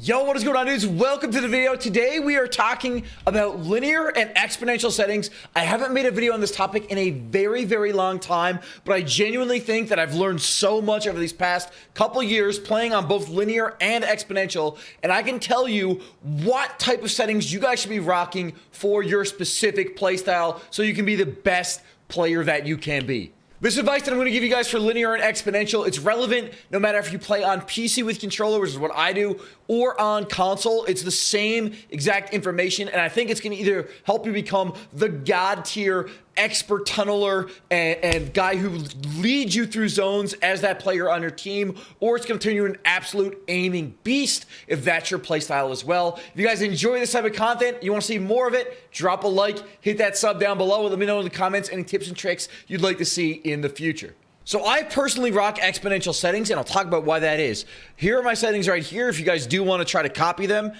Yo, what is going on, dudes? Welcome to the video. Today we are talking about linear and exponential settings. I haven't made a video on this topic in a very long time, but I genuinely think that I've learned so much over these past couple years playing on both linear and exponential, and I can tell you what type of settings you guys should be rocking for your specific playstyle so you can be the best player that you can be. This advice that I'm going to give you guys for linear and exponential, it's relevant no matter if you play on PC with controller, which is what I do, or on console. It's the same exact information, and I think it's going to either help you become the god tier expert tunneler and guy who leads you through zones as that player on your team, or it's going to turn you into an absolute aiming beast if that's your playstyle as well. If you guys enjoy this type of content, you want to see more of it, drop a like, hit that sub down below, and let me know in the comments any tips and tricks you'd like to see in the future. So I personally rock exponential settings, and I'll talk about why that is. Here are my settings right here if you guys do want to try to copy them.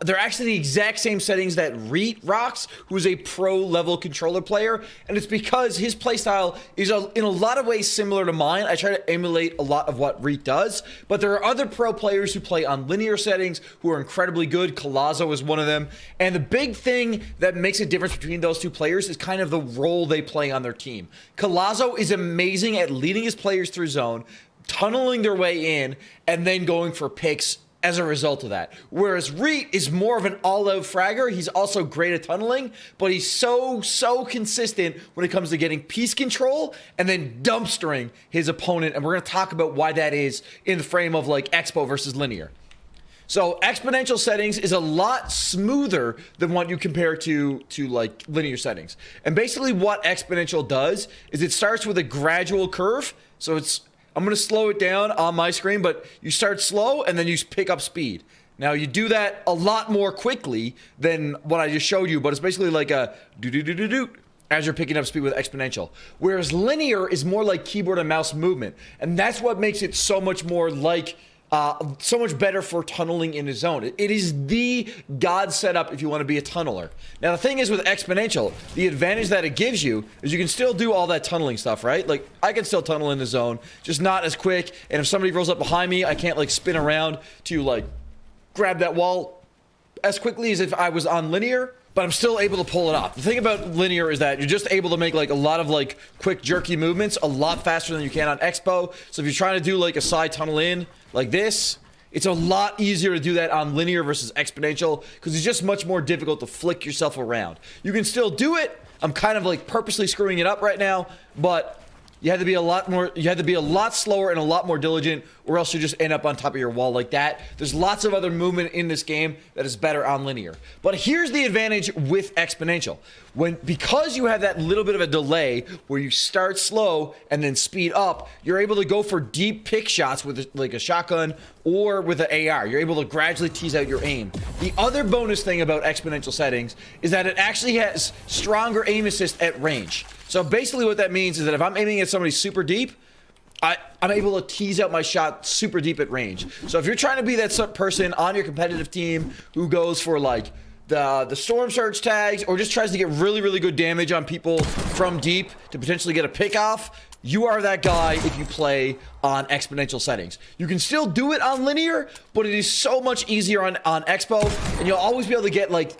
They're actually the exact same settings that Reet rocks, who's a pro-level controller player, and it's because his playstyle is in a lot of ways similar to mine. I try to emulate a lot of what Reet does, but there are other pro players who play on linear settings who are incredibly good. Colazo is one of them, and the big thing that makes a difference between those two players is kind of the role they play on their team. Colazo is amazing at leading his players through zone, tunneling their way in, and then going for picks as a result of that. Whereas Reet is more of an all-out fragger. He's also great at tunneling, but he's so consistent when it comes to getting piece control and then dumpstering his opponent. And we're gonna talk about why that is in the frame of like Expo versus linear. So exponential settings is a lot smoother than what you compare to like linear settings. And basically what exponential does is it starts with a gradual curve. So I'm going to slow it down on my screen, but you start slow and then you pick up speed. Now you do that a lot more quickly than what I just showed you, but it's basically like a do as you're picking up speed with exponential. Whereas linear is more like keyboard and mouse movement. And that's what makes it so much more like so much better for tunneling in a zone. It is the god setup if you want to be a tunneler. Now the thing is with exponential, the advantage that it gives you is you can still do all that tunneling stuff, right? Like I can still tunnel in the zone, just not as quick. And if somebody rolls up behind me, I can't like spin around to like grab that wall as quickly as if I was on linear, but I'm still able to pull it off. The thing about linear is that you're just able to make like a lot of like quick jerky movements a lot faster than you can on Expo. So if you're trying to do like a side tunnel in like this, it's a lot easier to do that on linear versus exponential because it's just much more difficult to flick yourself around. You can still do it. I'm kind of like purposely screwing it up right now, but you had to be a lot slower and a lot more diligent, or else you just end up on top of your wall like that. There's lots of other movement in this game that is better on linear. But here's the advantage with exponential. Because you have that little bit of a delay where you start slow and then speed up, you're able to go for deep pick shots with like a shotgun or with an AR. You're able to gradually tease out your aim. The other bonus thing about exponential settings is that it actually has stronger aim assist at range. So basically what that means is that if I'm aiming at somebody super deep, I'm able to tease out my shot super deep at range. So if you're trying to be that person on your competitive team who goes for like the storm surge tags or just tries to get really good damage on people from deep to potentially get a pick off, you are that guy if you play on exponential settings. You can still do it on linear, but it is so much easier on Expo, and you'll always be able to get like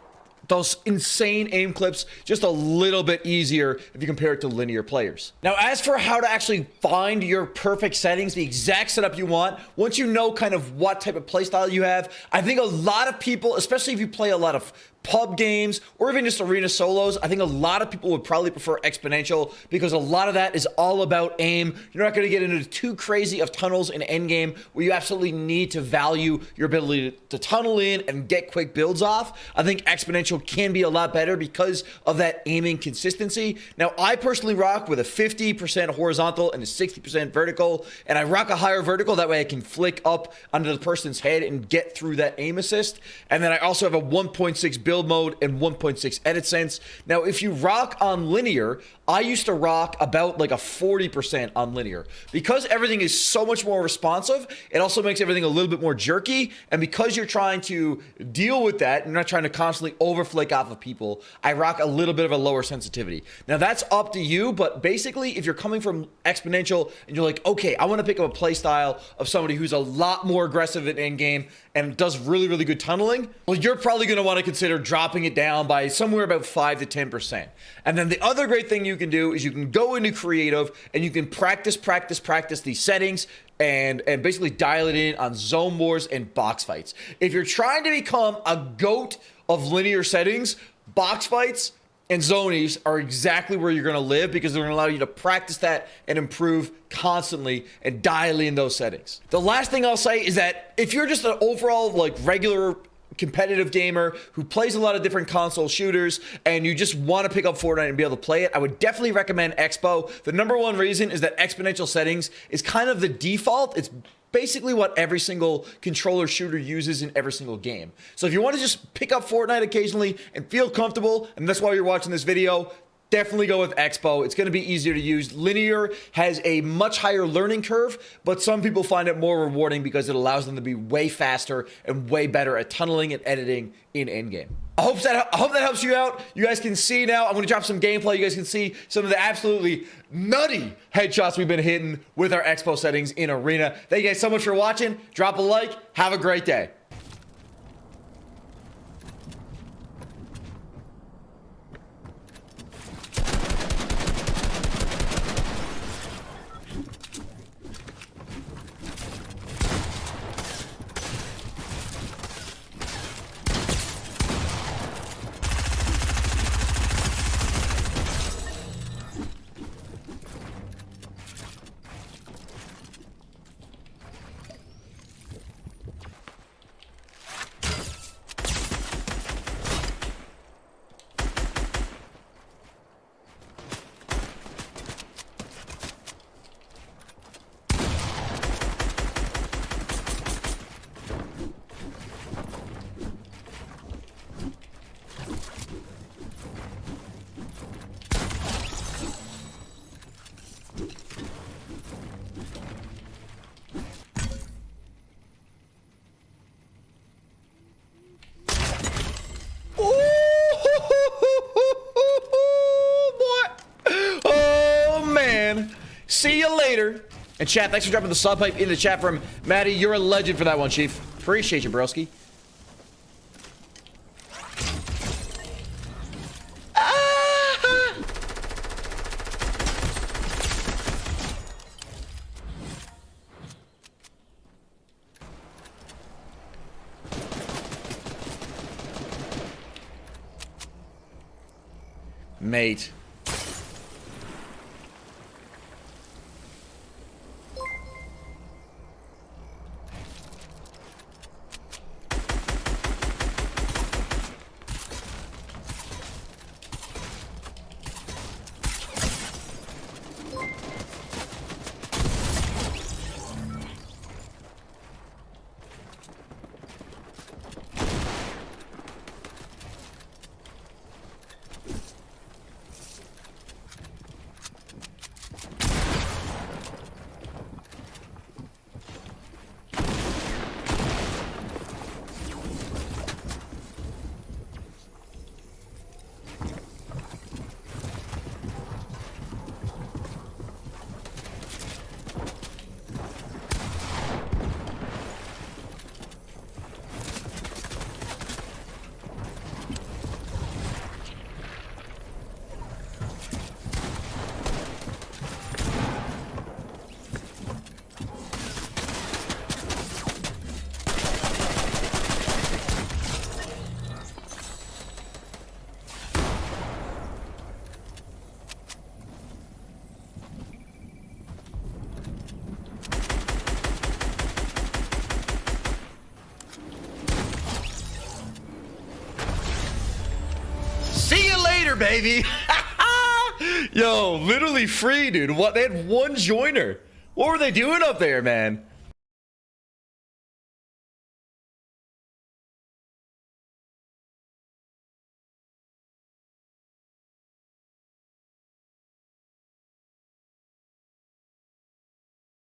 those insane aim clips just a little bit easier if you compare it to linear players. Now, as for how to actually find your perfect settings, the exact setup you want, once you know kind of what type of playstyle you have, I think a lot of people, especially if you play a lot of pub games or even just arena solos, I think a lot of people would probably prefer exponential because a lot of that is all about aim. You're not going to get into too crazy of tunnels in endgame where you absolutely need to value your ability to tunnel in and get quick builds off. I think exponential can be a lot better because of that aiming consistency. Now, I personally rock with a 50% horizontal and a 60% vertical, and I rock a higher vertical. That way I can flick up under the person's head and get through that aim assist. And then I also have a 1.6 build build mode and 1.6 edit sense. Now, if you rock on linear, I used to rock about like a 40% on linear. Because everything is so much more responsive, it also makes everything a little bit more jerky. And because you're trying to deal with that, you're not trying to constantly overflake off of people, I rock a little bit of a lower sensitivity. Now, that's up to you, but basically, if you're coming from Exponential and you're like, okay, I want to pick up a play style of somebody who's a lot more aggressive in endgame and does really, really good tunneling, well, you're probably going to want to consider dropping it down by somewhere about 5 to 10%. And then the other great thing you can do is you can go into creative and you can practice these settings and basically dial it in on zone wars and box fights. If you're trying to become a goat of linear settings, box fights and zonies are exactly where you're going to live, because they're going to allow you to practice that and improve constantly and dial in those settings. The last thing I'll say is that if you're just an overall like regular competitive gamer who plays a lot of different console shooters and you just want to pick up Fortnite and be able to play it, I would definitely recommend Expo. The number one reason is that exponential settings is kind of the default. It's basically what every single controller shooter uses in every single game. So if you want to just pick up Fortnite occasionally and feel comfortable, and that's why you're watching this video, definitely go with Expo. It's going to be easier to use. Linear has a much higher learning curve, but some people find it more rewarding because it allows them to be way faster and way better at tunneling and editing in endgame. I hope that helps you out. You guys can see now, I'm going to drop some gameplay. You guys can see some of the absolutely nutty headshots we've been hitting with our Expo settings in Arena. Thank you guys so much for watching. Drop a like. Have a great day. See you later. And chat, thanks for dropping the sub pipe in the chat from Maddie. You're a legend for that one, Chief. Appreciate you, broski. Mate. Baby. Yo, literally free, dude. What? They had one joiner. What were they doing up there, man?